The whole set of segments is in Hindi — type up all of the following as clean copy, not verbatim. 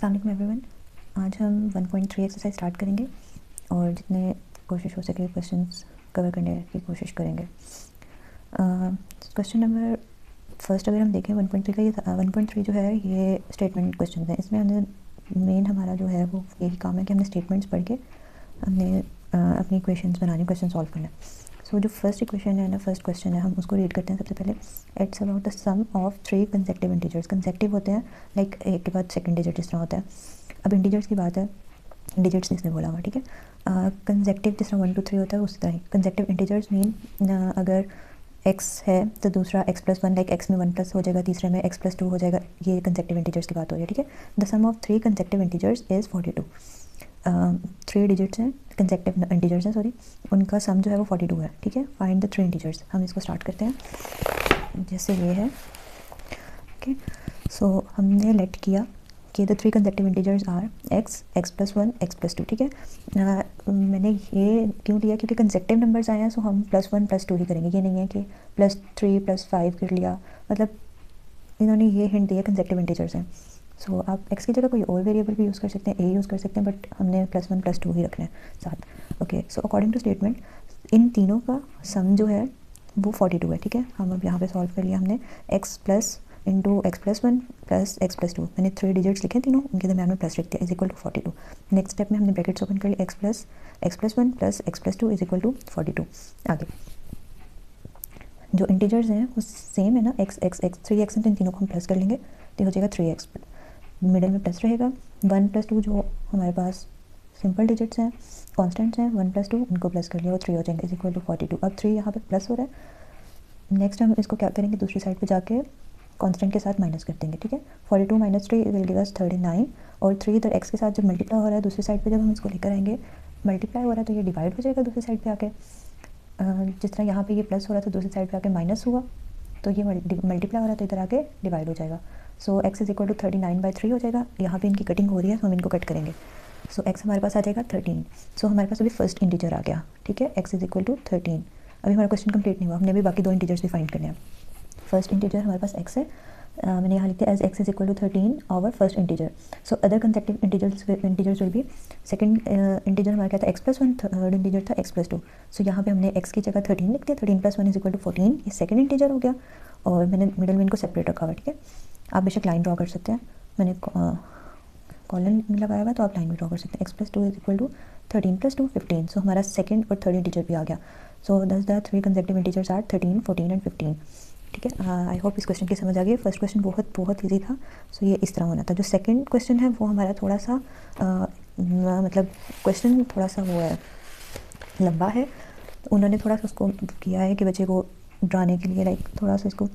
अस्सलाम वालेकुम एवरीवन। आज हम 1.3 एक्सरसाइज स्टार्ट करेंगे और जितने कोशिश हो सके क्वेश्चंस कवर करने की कोशिश करेंगे। क्वेश्चन नंबर फर्स्ट अगर हम देखें 1.3 का, ये 1.3 जो है ये स्टेटमेंट क्वेश्चन है। इसमें हमने मेन हमारा जो है वो यही काम है कि हमने स्टेटमेंट्स पढ़ के हमने अपनी इक्वेशंस बनानी, क्वेश्चन सॉल्व करना है। सो जो फर्स्ट इक्वेशन है ना, फर्स्ट क्वेश्चन है, हम उसको रीड करते हैं सबसे पहले। It's about the sum of 3 consecutive integers. Consecutive होते हैं लाइक एक के बाद सेकंड डिजिट जिस तरह होता है। अब इंटीजर्स की बात है, डिजिट्स इसमें बोला हुआ, ठीक है। कंसेक्टिव जिस तरह 1 2 3 होता है उस तरह ही कंसेक्टिव इंटीजर्स मीन अगर x है तो दूसरा x+1, लाइक x में 1+ हो जाएगा, तीसरे में x+2 हो जाएगा। ये कंसेक्टिव इंटीजर्स की बात हो रही है, ठीक है। The sum of 3 consecutive integers is 42। 3 digits हैं, कंसेक्टिव इंटीजर्स हैं, सॉरी, उनका सम जो है वो 42 है, ठीक है। Find the 3 integers. हम इसको स्टार्ट करते हैं जैसे ये है, ओके। सो हमने लेट किया कि the 3 consecutive integers are x, x+1, x+2, ठीक है। मैंने ये क्यों लिया क्योंकि कंसेक्टिव नंबर्स आए हैं, सो हम +1 +2 ही करेंगे। ये नहीं है कि +3 +5 कर लिया, मतलब इन्होंने ये हिंट दिया कंसेक्टिव इंटीजर्स हैं। सो आप x की जगह कोई और वेरिएबल भी यूज़ कर सकते हैं, a यूज़ कर सकते हैं, बट हमने +1 +2 ही रखना है साथ, okay. So according to statement इन तीनों का सम जो है वो 42 है, ठीक है। हम अब यहाँ पे सॉल्व कर लिया हमने। x+ into x+1 plus x+2, मैंने 3 डिजिट्स लिखे तीनों, उनके दरम्यान में प्लस लिख दिया, is equal to 42। Next step में हमने ब्रैकेट्स ओपन कर लिया, x+1 plus x+2 is equal to 42। आगे जो इंटीजर्स हैं वो सेम है ना, x 3x है, तो इन तीनों को हम प्लस कर लेंगे तो हो जाएगा 3x। मिडिल में प्लस रहेगा। 1 + 2 जो हमारे पास सिंपल डिजिट्स हैं, कॉन्स्टेंट्स हैं, 1 + 2 उनको प्लस कर लिया, वो 3 हो जाएंगे, इज इक्वल टू 42। अब 3 यहाँ पे प्लस हो रहा है। नेक्स्ट हम इसको क्या करेंगे, दूसरी साइड पे जाके कांस्टेंट के साथ माइनस कर देंगे, ठीक है। 42 - 3 विल गिव अस 39, और 3 इधर x के साथ जब मल्टीप्लाई हो रहा है दूसरी साइड पे, जब हम इसको लेकर आएंगे मल्टीप्लाई हो रहा है तो ये डिवाइड हो जाएगा दूसरी साइड पे आके। जिस तरह यहाँ पे ये प्लस हो रहा था दूसरी साइड पे आके माइनस हुआ, तो ये मल्टीप्लाई हो रहा है तो इधर आके डिवाइड हो जाएगा। सो x इज इक्वल टू 39/3 हो जाएगा। यहाँ पे इनकी कटिंग हो रही है तो हम इनको कट करेंगे। सो x हमारे पास आ जाएगा 13। सो हमारे पास अभी फर्स्ट इंटीजर आ गया, ठीक है, x इज इक्वल टू 13। अभी हमारा क्वेश्चन कंप्लीट नहीं हुआ, हमने अभी बाकी 2 इंटीजर्स भी फाइंड करने हैं। फर्स्ट इंटीजर हमारे पास x है, मैंने यहाँ लिख दिया as x is equal to 13 our first integer. So other consecutive integers will be, second integer हमारा क्या था, x+1, थर्ड इंटीजर था x+2। सो यहाँ पे हमने x की जगह 13 लिख दिया, 13 + 1 इज इक्वल टू 14, ये सेकंड इंटीजर हो गया, और मैंने मिडिल में इनको सेपरेट रखा हुआ, ठीक है। आप बेशक लाइन ड्रॉ कर सकते हैं, मैंने कॉलन लगाया हुआ तो आप लाइन भी ड्रॉ कर सकते हैं। x+2 is equal to 13 + 2 15। सो हमारा सेकंड और थर्ड इंटीजर भी आ गया। So thus the 3 consecutive integers are 13, 14 and 15, ठीक है। आई होप इस क्वेश्चन की समझ आ गई। फर्स्ट क्वेश्चन बहुत ईजी था, सो ये इस तरह होना था। जो सेकंड क्वेश्चन है वो हमारा थोड़ा सा मतलब क्वेश्चन थोड़ा सा वो है, लंबा है, तो उन्होंने थोड़ा सा उसको किया है कि बच्चे को डराने के लिए, लाइक थोड़ा सा इसको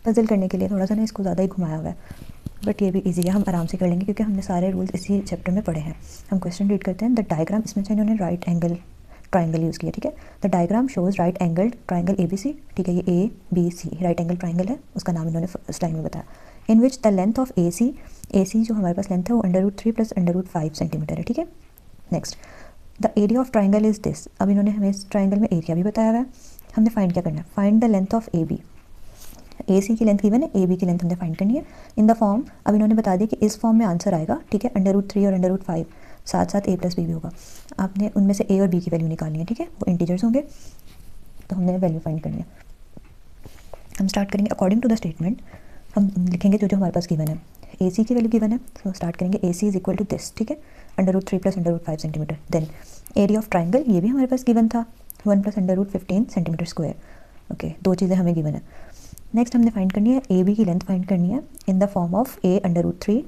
पजल करने के लिए थोड़ा सा ना इसको ज़्यादा ही घुमाया हुआ है, बट ये भी इजी है, हम आराम से कर लेंगे क्योंकि हमने सारे रूल्स इसी चैप्टर में पढ़े हैं। हम क्वेश्चन रीड करते हैं। द डायग्राम, इसमें से इन्होंने राइट एंगल ट्राइंगल यूज़ किया, ठीक है। The diagram shows right angle triangle ABC, ठीक है, ये ABC राइट एंगल ट्राइंगल है, उसका नाम इन्होंने फर्स्ट लाइन में बताया। In which the length of AC जो हमारे पास लेंथ है वो √3 + √5 सेंटीमीटर है, ठीक है। Next the area of triangle is this. अब इन्होंने हमें इस ट्राइंगल में एरिया भी बताया हुआ है, हमने फाइंड क्या करना है, find the length of AB। AC की लेंथ गिवन है, AB की लेंथ हमने फाइंड करनी है इन द फॉर्म। अब इन्होंने बता दिया कि इस फॉर्म में आंसर आएगा, ठीक है, √3 और √5, साथ साथ A + B भी होगा। आपने उनमें से A और B की वैल्यू निकालनी है, ठीक है, वो इंटीजर्स होंगे, तो हमने वैल्यू फाइंड करनी है। हम स्टार्ट करेंगे अकॉर्डिंग टू द स्टेटमेंट, हम लिखेंगे जो जो हमारे पास गिवन है। AC की वैल्यू गिवन है, तो स्टार्ट करेंगे AC is equal to this, ठीक है, √3 + √5 centimetre. Then area of triangle, ये भी हमारे पास गिवन था, 1 + √15 सेंटीमीटर स्क्वायर, ओके, 2 चीज़ें हमें गिवन है। नेक्स्ट हमने फाइंड करनी है AB की लेंथ फाइंड करनी है in the form of A √3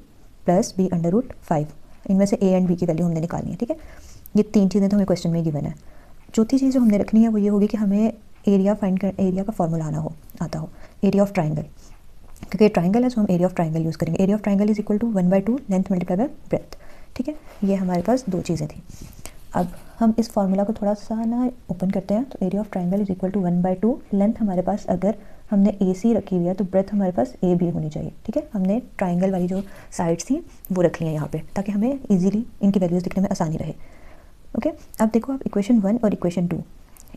+ B √5। इनमें से A एंड B की वैल्यू हमने निकालनी है, ठीक है। ये 3 चीज़ें तो हमें क्वेश्चन में गिवन है। चौथी चीज़ जो हमने रखनी है वो ये होगी कि हमें एरिया का फॉर्मूला आता हो, एरिया ऑफ ट्राइंगल, क्योंकि ट्राइंगल है तो हम एरिया ऑफ ट्राइंगल यूज़ करेंगे। Area of triangle is equal to 1/2 length multiply by breadth, ठीक है। ये हमारे पास 2 चीज़ें थी। अब हम इस फार्मूला को थोड़ा सा ना ओपन करते हैं, तो area of triangle is equal to 1/2 length हमारे पास, अगर हमने AC रखी हुई है तो ब्रेथ हमारे पास AB होनी चाहिए, ठीक है। हमने ट्राइंगल वाली जो साइड्स थी वो रख ली है यहाँ पे, ताकि हमें इजीली इनकी वैल्यूज़ लिखने में आसानी रहे, ओके। अब देखो आप इक्वेशन 1 और इक्वेशन 2,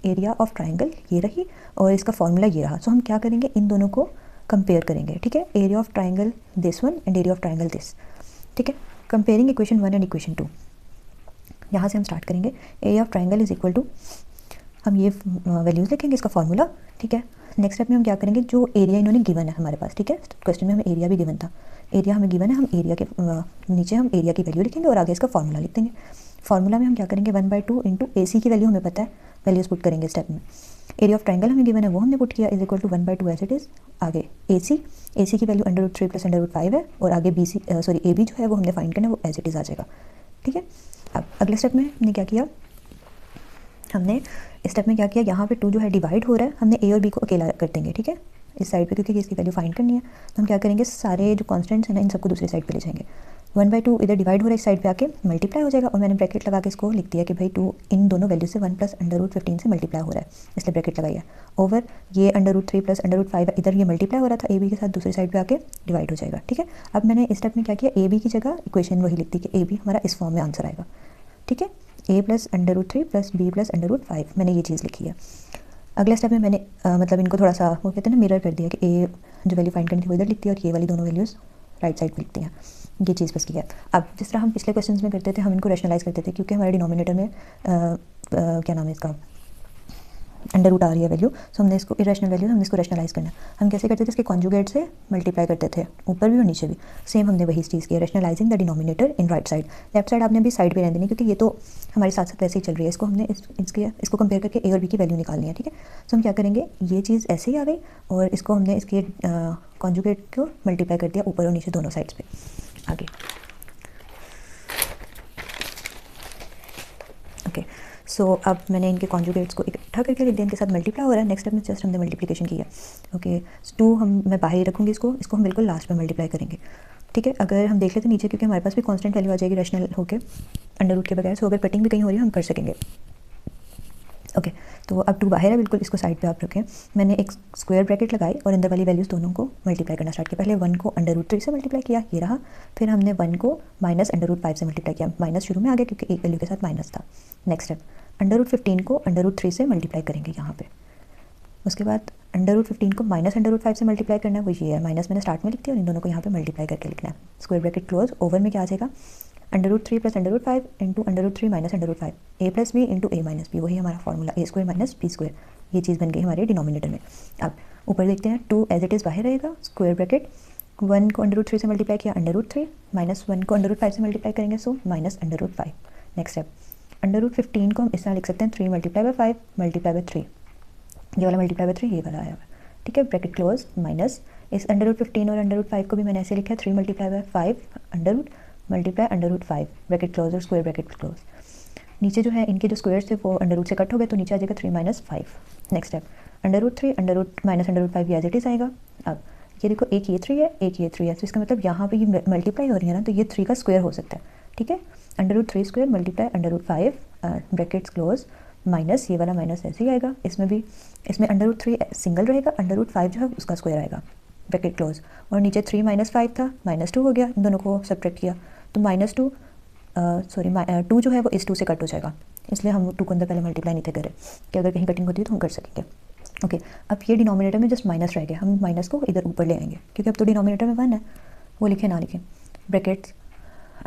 एरिया ऑफ ट्राइंगल ये रही और इसका फॉर्मूला ये रहा। सो हम क्या करेंगे, इन दोनों को कंपेयर करेंगे, ठीक है। Area of triangle this one and area of triangle this, ठीक है। कंपेयरिंग इक्वेशन 1 एंड इक्वेशन 2, यहाँ से हम स्टार्ट करेंगे। Area of triangle is equal to, हम ये वैल्यूज़ लिखेंगे, इसका फॉर्मूला, ठीक है। नेक्स्ट स्टेप में हम क्या करेंगे, जो एरिया इन्होंने गिवन है हमारे पास, ठीक है, क्वेश्चन में हमें एरिया भी गिवन था, एरिया हमें गिवन है, हम एरिया के नीचे हम एरिया की वैल्यू लिखेंगे और आगे इसका फॉर्मूला लिख देंगे। फॉर्मूला में हम क्या करेंगे, 1/2 इंटू AC की वैल्यू हमें पता है, वैल्यूज़ पुट करेंगे स्टेप में। एरिया ऑफ ट्राइंगल हमें गिवन है, वो हमने पुट किया, is equal to 1/2 as it is. आगे AC की वैल्यू √3 + √5 है, और आगे AB जो है वो हमने फाइंड करना है, वो एज इट इज़ आ जाएगा, ठीक है। अब अगले स्टेप में हमने क्या किया, हमने इस स्टेप में क्या किया, यहाँ पे 2 जो है डिवाइड हो रहा है, हमने A और B को अकेला कर देंगे, ठीक है, इस साइड पे, क्योंकि इसकी वैल्यू फाइंड करनी है। तो हम क्या करेंगे, सारे जो कॉन्स्टेंट्स हैं ना, इन सबको दूसरी साइड पे ले जाएंगे। 1/2 इधर डिवाइड हो रहा है, इस साइड पे आके मल्टीप्लाई हो जाएगा, और मैंने ब्रैकेट लगा के इसको लिख दिया कि भाई 2 इन दोनों वैल्यू से 1 + √15 से मल्टीप्लाई हो रहा है, इसलिए ब्रैकेट लगाइए। ओवर ये √3 + √5 इधर ये मल्टीप्लाई हो रहा था AB के साथ, दूसरी साइड पे आके डिवाइड हो जाएगा, ठीक है। अब मैंने इस स्टेप में क्या किया, AB की जगह इक्वेशन वही लिख दी कि AB हमारा इस फॉर्म में आंसर आएगा, ठीक है। A + √3 + B + √5, मैंने ये चीज़ लिखी है। अगले स्टेप में मैंने मतलब इनको थोड़ा सा वो कहते हैं ना, मिरर कर दिया कि A जो वैल्यू फाइंड करनी थी वो इधर लिखती है, और ये वाली दोनों वैल्यूज़ राइट साइड पे लिखती हैं, ये चीज़ बस की है। अब जिस तरह हम पिछले क्वेश्चंस में करते थे, हम इनको रैशनलाइज करते थे, क्योंकि हमारे डिनोमिनेटर में क्या नाम है इसका, अंडर रूट आ रही है वैल्यू, सो हमने इसको इरेशनल वैल्यू, हमने इसको रैशनलाइज करना है। हम कैसे करते थे, इसके कॉन्जुगेट से मल्टीप्लाई करते थे, ऊपर भी और नीचे भी, सेम हमने वही चीज़ की, rationalising the denominator in right side. Left side आपने भी साइड पे रहने देनी, क्योंकि ये तो हमारे साथ साथ वैसे ही चल रही है, इसको हमने इसको कंपेयर करके A और B की वैल्यू निकालनी है, ठीक है। सो हम क्या करेंगे, ये चीज़ ऐसे ही आ गई, और इसको हमने इसके कॉन्जुगेट को मल्टीप्लाई कर दिया ऊपर और नीचे दोनों साइड्स पे। आगे ओके, सो अब मैंने इनके कॉन्जुगेट्स को इकट्ठा करके लिख दिया, इनके साथ मल्टीप्लाई हो रहा है। नेक्स्ट स्टेप में जस्ट हमने मल्टीप्लिकेशन किया, ओके। 2 मैं बाहर ही रखूँगी, इसको हम बिल्कुल लास्ट में मल्टीप्लाई करेंगे, ठीक है। अगर हम देख लेते नीचे, क्योंकि हमारे पास भी कांस्टेंट वैल्यू आ जाएगी रैशनल होके अंडर रूट के बगैर, सो अगर कटिंग भी कहीं हो रही है हम कर सकेंगे, ओके। तो अब 2 बाहर है बिल्कुल, इसको साइड पे आप रखें। मैंने एक स्क्वायर ब्रैकेट लगाई और अंदर वाली वैल्यूज़ दोनों को मल्टीप्लाई करना स्टार्ट किया। पहले 1 को √3 से मल्टीप्लाई किया, ये रहा। फिर हमने 1 को -√5 से मल्टीप्लाई किया, माइनस शुरू में आ गया क्योंकि एक वैल्यू के साथ माइनस था। नेक्स्ट स्टेप, √15 को √3 से मल्टीप्लाई करेंगे यहाँ पे। उसके बाद √15 को -√5 से मल्टीप्लाई करना है, वो ये है, माइनस मैंने स्टार्ट में लिख दिया, और इन दोनों को यहाँ पे मल्टीप्लाई करके लिखना है। स्क्वायर ब्रैकेट क्लोज, ओवर में क्या आ जाएगा, √3 + √5 into √3 - √5, A + B into A - B, वही हमारा फॉर्मूला, A² - B², ये चीज़ बन गई हमारे डिनोमिनेटर में। अब ऊपर देखते हैं, 2 एज इट इज़ बाहर रहेगा, स्क्वायर ब्रैकेट 1 को √3 से मल्टीप्लाई किया, √3 -1 को √5 से मल्टीप्लाई करेंगे, सो -√5। नेक्स्ट स्टेप, √15 को हम इस तरह लिख सकते हैं, 3 × 5 × 3, ये वाला मल्टीप्लाई बाय 3, ये वाला आया हुआ, ठीक है। ब्रैकेट क्लोज, माइनस इस √15 और √5 को भी मैंने ऐसे लिखा है, 3 × 5 √ √5, ब्रैकेट क्लोज और स्क्वायर ब्रैकेट क्लोज। नीचे जो है इनके जो स्क्वायर्स थे वो √ से कट हो गए, तो नीचे आ जाएगा 3 - 5। Next step, √3 -√5 as it is आएगा। अब ये देखो, एक ये 3 है, एक ये 3 है, तो इसका मतलब यहाँ पे ये मल्टीप्लाई हो रही है ना, तो ये 3 का स्क्वायर हो सकता है, ठीक है। √3² मल्टीप्लाई √5, ब्रैकेट्स क्लोज, माइनस ये वाला माइनस ऐसे ही आएगा। इसमें भी, इसमें √3 सिंगल रहेगा, √5 जो है उसका स्क्वायर आएगा, ब्रैकेट क्लोज, और नीचे 3 - 5 था, -2 हो गया, इन दोनों को सब्ट्रैक्ट किया तो -2 जो है वो इस 2 से कट हो जाएगा, इसलिए हम 2 को अंदर पहले मल्टीप्लाई नहीं थे करे, कि अगर कहीं कटिंग होती है तो हम कर सकेंगे, ओके। अब ये डिनोमिनेटर में जस्ट माइनस रह गया, हम माइनस को इधर ऊपर ले आएंगे, क्योंकि अब तो डिनोमिनेटर में 1 है, वो लिखे ना लिखे, ब्रैकेट्स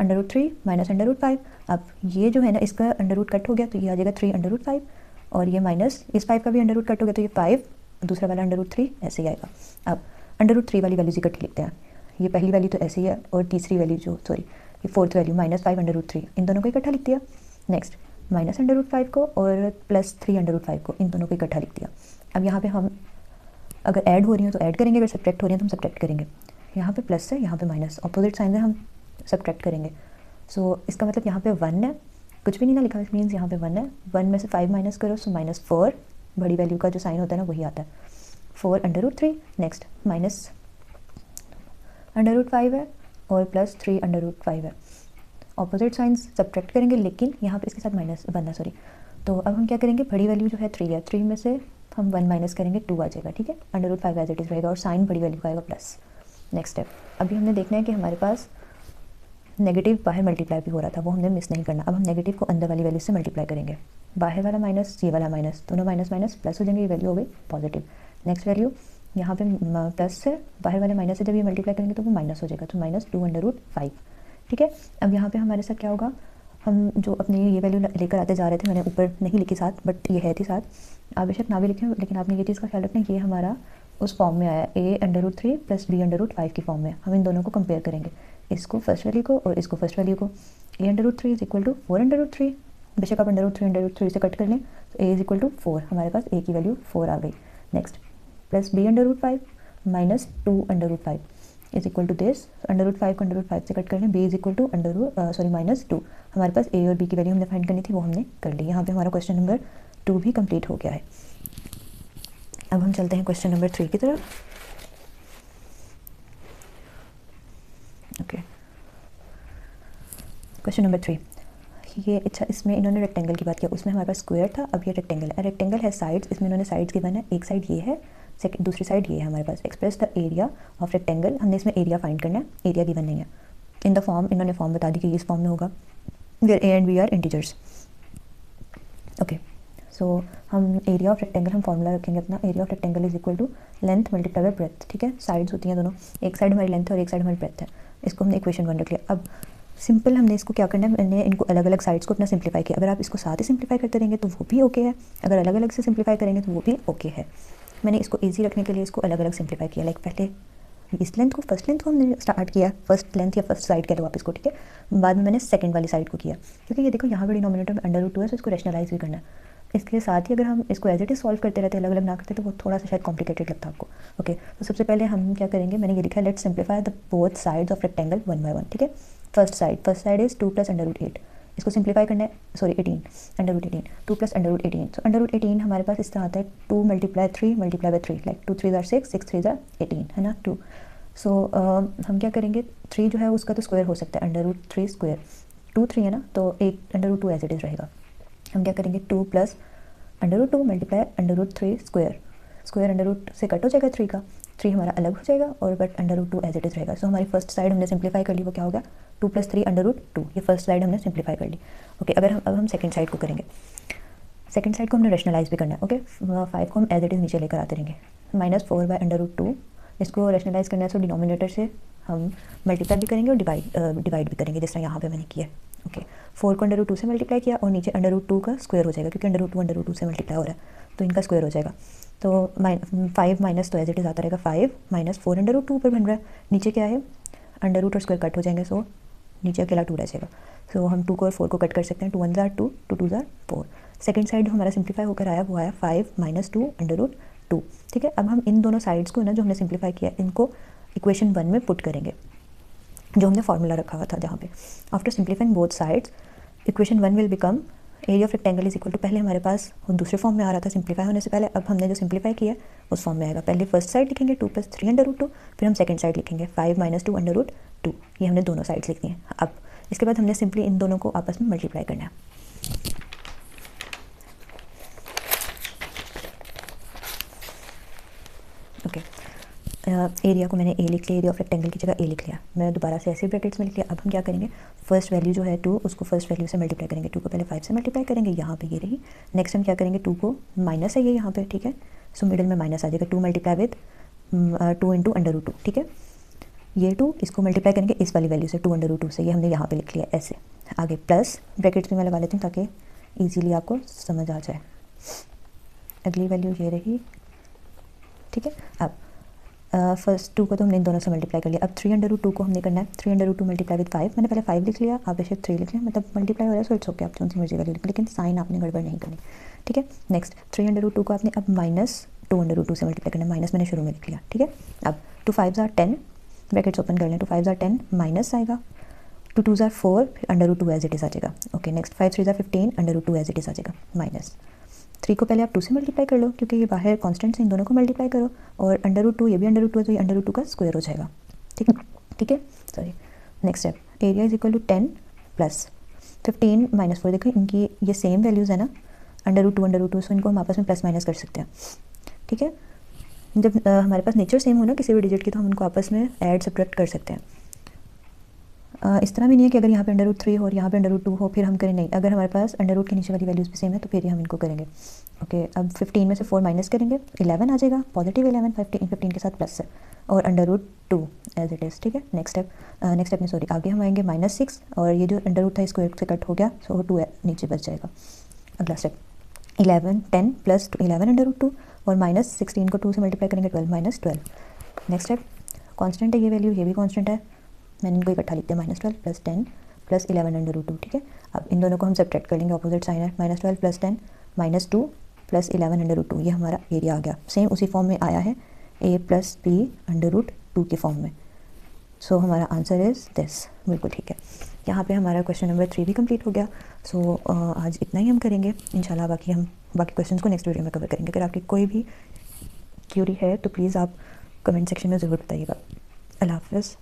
√3 - √5। अब ये जो है ना, इसका अंडर रूट कट हो गया, तो ये आ जाएगा 3 √5, और ये माइनस इस 5 का भी अंडर रूट कट हो गया, तो ये 5, दूसरा वाला √3 ऐसे ही आएगा। अब √3 वाली वैल्यूज इकट्ठी लिखते हैं, ये पहली वैल्यू तो ऐसे ही है, और तीसरी वैल्यू जो ये फोर्थ वैल्यू -5 √3, इन दोनों को इकट्ठा लिख दिया। नेक्स्ट -√5 को और +3 √5 को, इन दोनों को इकट्ठा लिख दिया। अब यहाँ पे हम अगर ऐड हो रही हैं तो ऐड करेंगे, अगर सब्ट्रैक्ट हो रही हैं तो हम सब्ट्रैक्ट करेंगे। यहाँ पे प्लस है, यहाँ पे माइनस, अपोजिट साइन है, हम सब्ट्रैक्ट करेंगे। सो इसका मतलब यहाँ पे 1 है, कुछ भी नहीं ना लिखा, मीन्स यहाँ पे 1 है, 1 में से 5 माइनस करो, सो -4, बड़ी वैल्यू का जो साइन होता है ना वही आता है, 4 √3। नेक्स्ट माइनस √5 है और +3 √5 है, ऑपोजिट साइंस सब्ट्रैक्ट करेंगे, लेकिन यहाँ पे इसके साथ माइनस बनना, सॉरी। तो अब हम क्या करेंगे, बड़ी वैल्यू जो है 3 है, 3 में से हम 1 माइनस करेंगे, 2 आ जाएगा, ठीक है। √5 एज इट इज़ रहेगा, और साइन बड़ी वैल्यू का आएगा प्लस। नेक्स्ट स्टेप, अभी हमने देखना है कि हमारे पास नेगेटिव बाहर मल्टीप्लाई भी हो रहा था, वो हमने मिस नहीं करना। अब हम नेगेटिव को अंदर वाली वैल्यू से मल्टीप्लाई करेंगे, बाहर वाला माइनस, ये वाला माइनस, दोनों माइनस माइनस प्लस हो जाएंगे, ये वैल्यू हो गई पॉजिटिव। नेक्स्ट वैल्यू यहाँ पे प्लस से बाहर वाले माइनस से जब ये मल्टीप्लाई करेंगे तो वो माइनस हो जाएगा, तो -2/5। ठीक है, अब यहाँ पे हमारे साथ क्या होगा, हम जो अपने ये वैल्यू लेकर आते जा रहे थे, मैंने ऊपर नहीं लिखी साथ, बट ये है थी साथ, आप बेशक ना भी लिखें, लेकिन आपने ये चीज़ का ख्याल रखना, ये हमारा उस फॉर्म में आया a√3 + b√5 की फॉर्म में। हम इन दोनों को कंपेयर करेंगे, इसको फर्स्ट वैल्यू को और इसको फर्स्ट वैल्यू को। a√3 = 4√3, बेशक आप √3 से कट कर लें, तो a = 4, हमारे पास a की वैल्यू 4 आ गई। नेक्स्ट प्लस b√5 -2/5 = दिस, √5 को √5 से कट कर लें, b -2, हमारे पास a और b की वैल्यू हमने फाइंड करनी थी, वो हमने कर ली। यहाँ पे हमारा क्वेश्चन नंबर 2 भी कंप्लीट हो गया है। अब हम चलते हैं क्वेश्चन नंबर 3 की तरफ। ओके, क्वेश्चन नंबर 3, ये अच्छा, इसमें इन्होंने रेक्टेंगल की बात किया, उसमें हमारे पास स्क्वायर था, अब ये रेक्टेंगल है। रेक्टेंगल है साइड्स, इसमें इन्होंने साइड्स गिवन है, एक साइड ये है, दूसरी साइड ये है हमारे पास। Express the area of rectangle, हमने इसमें एरिया फाइंड करना है, एरिया गिवन नहीं है। इन द फॉर्म, इन्होंने फॉर्म बता दी कि इस फॉर्म में होगा, where a and b are integers. Okay, so हम एरिया ऑफ रेक्टेंगल, हम फॉर्मूला रखेंगे अपना, area of rectangle = length multiply by breadth. ठीक है, साइड्स होती हैं दोनों, एक साइड हमारी लेंथ है और एक साइड हमारी ब्रेथ है, इसको हमने इक्वेशन 1 रख लिया। अब सिंपल हमने इसको क्या करना है, मैंने इनको अलग अलग साइड्स को अपना सिंप्लीफाई किया। अगर आप इसको साथ ही सिंप्लीफाई करते रहेंगे तो वो भी ओके है, अगर अलग अलग से सिंप्लीफाई करेंगे तो वो भी ओके है। मैंने इसको ईजी रखने के लिए इसको अलग अलग सिंप्लीफाई किया। लाइक पहले इस लेंथ को, फर्स्ट लेंथ को हमने स्टार्ट किया, फर्स्ट लेंथ या फर्स्ट साइड कह लो आप इसको, ठीक है। बाद में मैंने सेकंड वाली साइड को किया, क्योंकि ये देखो यहाँ पे डिनोमिनेटर में √2 है, तो इसको रैशनलाइज भी करना है। इसके साथ ही अगर हम इसको एज इट इज सॉल्व करते रहते, अलग अलग ना करते, तो वो थोड़ा सा शायद कॉम्प्लिकेटेड लगता है आपको। ओके, तो सबसे पहले हम क्या करेंगे, मैंने ये लिखा है, let's simplify the both sides of rectangle 1 by 1। ठीक है, फर्स्ट साइड इज 2 + √8, इसको सिंप्लीफाई करना है, सॉरी 18, √18, 2 + √18, तो √18 हमारे पास इस तरह आता है 2 × 3 × 3, लाइक 2 3 6 6 3 18, है ना, 2। सो हम क्या करेंगे, 3 जो है उसका तो स्क्वायर हो सकता है, √3 स्क्वायर, 2 3 है ना, तो एक √2 एज इट इज़ रहेगा। हम क्या करेंगे, 2 + √2 × √3 स्क्वायर, स्क्वायर √2 से कट हो जाएगा, 3 का 3 हमारा अलग हो जाएगा, और बट √2 एज इट इज़ रहेगा। सो हमारी फर्स्ट साइड हमने सिंप्लीफाई कर ली, वो क्या होगा, 2 + 3 √2, ये फर्स्ट साइड हमने सिंप्लीफाई कर ली। ओके, अगर हम अब हम सेकंड साइड को करेंगे, सेकंड साइड को हमने रैशनलाइज भी करना है। ओके, 5 को हम एज इट इज़ नीचे लेकर आते रहेंगे, -4/√2, इसको रैशनलाइज करना है, सो डिनोमिनेटर से हम मल्टीप्लाई भी करेंगे और डिवाइड भी करेंगे, जिस तरह यहाँ पे मैंने किया है। ओके, 4 को √2 से मल्टीप्लाई किया, और नीचे √2 का स्क्वायर हो जाएगा, क्योंकि √2 से मल्टीप्लाई हो रहा है, तो इनका स्क्वायर हो जाएगा। तो 5 माइनस, तो एज इट इज़ आता रहेगा 5 - 4 √2 ऊपर बन रहा है, नीचे क्या है, √ और स्क्वायर कट हो जाएंगे, सो नीचे अकेला 2 रह जाएगा। सो हम 2 को और 4 को कट कर सकते हैं, 2 1 = 2, 2 2 = 4। सेकेंड साइड जो हमारा सिंप्लीफाई होकर आया, वो आया 5 - 2 √2। ठीक है, अब हम इन दोनों साइड्स को ना, जो हमने सिंप्लीफाई किया, इनको इक्वेशन 1 में पुट करेंगे, जो हमने फार्मूला रखा हुआ था जहाँ पे। After simplifying both sides, equation 1 will become area of rectangle = पहले हमारे पास वो दूसरे फॉर्म में आ रहा था सिंप्लीफाई होने से पहले, अब हमने जो सिंप्लीफाई किया उस फॉर्म में आएगा। पहले फर्स्ट साइड लिखेंगे 2 + 3 √2, फिर हम सेकंड साइड लिखेंगे 5 - 2 √2, ये हमने दोनों साइड्स लिखनी है। अब इसके बाद हमने सिंपली इन दोनों को आपस में मल्टीप्लाई करना है। ओके, एरिया को मैंने ए लिख लिया, एरिया ऑफ रेक्टेंगल की जगह ए लिख लिया, मैं दोबारा से ऐसे ब्रैकेट्स में लिख लिया। अब हम क्या करेंगे, फर्स्ट वैल्यू जो है 2, उसको फर्स्ट वैल्यू से मल्टीप्लाई करेंगे, 2 को पहले 5 से मल्टीप्लाई करेंगे, यहाँ पे ये रही। नेक्स्ट हम क्या करेंगे, 2 को माइनस है ये यहाँ पे, ठीक है, सो मिडिल में माइनस आ जाएगा, 2 × विद 2 × √2, ठीक है। ये 2 इसको मल्टीप्लाई करेंगे इस वाली वैल्यू से, 2 √2 से, ये हमने यहाँ पे लिख लिया ऐसे। आगे प्लस ब्रैकेट्स में मैं लगा लेती हूँ ताकि ईजिली आपको समझ आ जाए। अगली वैल्यू ये रही, ठीक है। अब फर्स्ट 2 को तो हमने इन दोनों से मल्टीप्लाई कर लिया, अब 3 √2 को हमने करना है, 3 √2 मल्टीप्लाई विद 5, मैंने पहले 5 लिख लिया, आप बेशक 3 लिख लें, मतलब मल्टीप्लाई हो रहा है, सो इट्स ओके, आप जो सी मर्जी वैल्यू लिख, लेकिन साइन आपने गड़बड़ नहीं करनी, ठीक है। नेक्स्ट 3 √2 को आपने अब -2 √2 से मल्टीप्लाई करना है, माइनस मैंने शुरू में लिख लिया, ठीक है। अब 2 5 = 10, ब्रैकेट्स ओपन कर लें, 2 5 = 10, माइनस आएगा, 2 2 = 4, फिर √2 एज इट इज़ आ जाएगा। Okay, next 5 3 = 15, √2 as it is आ जाएगा, माइनस 3 को पहले आप 2 से मल्टीप्लाई कर लो, क्योंकि ये बाहर कांस्टेंट से, इन दोनों को मल्टीप्लाई करो, और √2 ये भी √2 है, तो ये √2 का स्क्वायर हो जाएगा, ठीक है, ठीक है, सॉरी। नेक्स्ट स्टेप, एरिया = 10 + 15 - 4, देखो इनकी ये सेम वैल्यूज़ है ना, √2 सो इनको हम आपस में प्लस माइनस कर सकते हैं, ठीक है। जब हमारे पास नेचर सेम हो ना किसी भी डिजिट की, तो हम उनको आपस में ऐड सब्ट्रैक्ट कर सकते हैं। इस तरह भी नहीं है कि अगर यहाँ पे √3 हो और यहाँ पे √2 हो फिर हम करें, नहीं, अगर हमारे पास अंडर रूट के नीचे वाली वैल्यूज़ भी सेम है तो फिर ही हम इनको करेंगे। ओके, अब 15 में से 4 माइनस करेंगे, 11 आ जाएगा, पॉजिटिव 11, 15 के साथ प्लस है, और √2 एज इट इज़। ठीक है, नेक्स्ट स्टेप में सॉरी आगे हम आएंगे -6, और ये जो अंडर रूट था इसको 1 से कट हो गया, सो 2 नीचे बच जाएगा। अगला स्टेप 10 प्लस 11 √2, और -16 को 2 से मल्टीप्लाई करेंगे 12 -12। नेक्स्ट स्टेप कांस्टेंट है ये वैल्यू, ये भी कांस्टेंट है, मैंने इनको इकट्ठा लिखते हैं, -12 + 10 + 11 √2। ठीक है, अब इन दोनों को हम सब्ट्रैक्ट कर लेंगे, अपोजिट साइन है, -12 + 10 -2 + 11 √2, ये हमारा एरिया आ गया, सेम उसी फॉर्म में आया है, a + b √2 के फॉर्म में। सो हमारा आंसर इज़ दिस, बिल्कुल ठीक है। यहाँ पे हमारा क्वेश्चन नंबर 3 भी कंप्लीट हो गया। सो आज इतना ही हम करेंगे, इंशाल्लाह बाकी क्वेश्चंस को नेक्स्ट वीडियो में कवर करेंगे। अगर आपकी कोई भी क्यूरी है तो प्लीज़ आप कमेंट सेक्शन में ज़रूर बताइएगा। अल्लाह हाफ़िज़।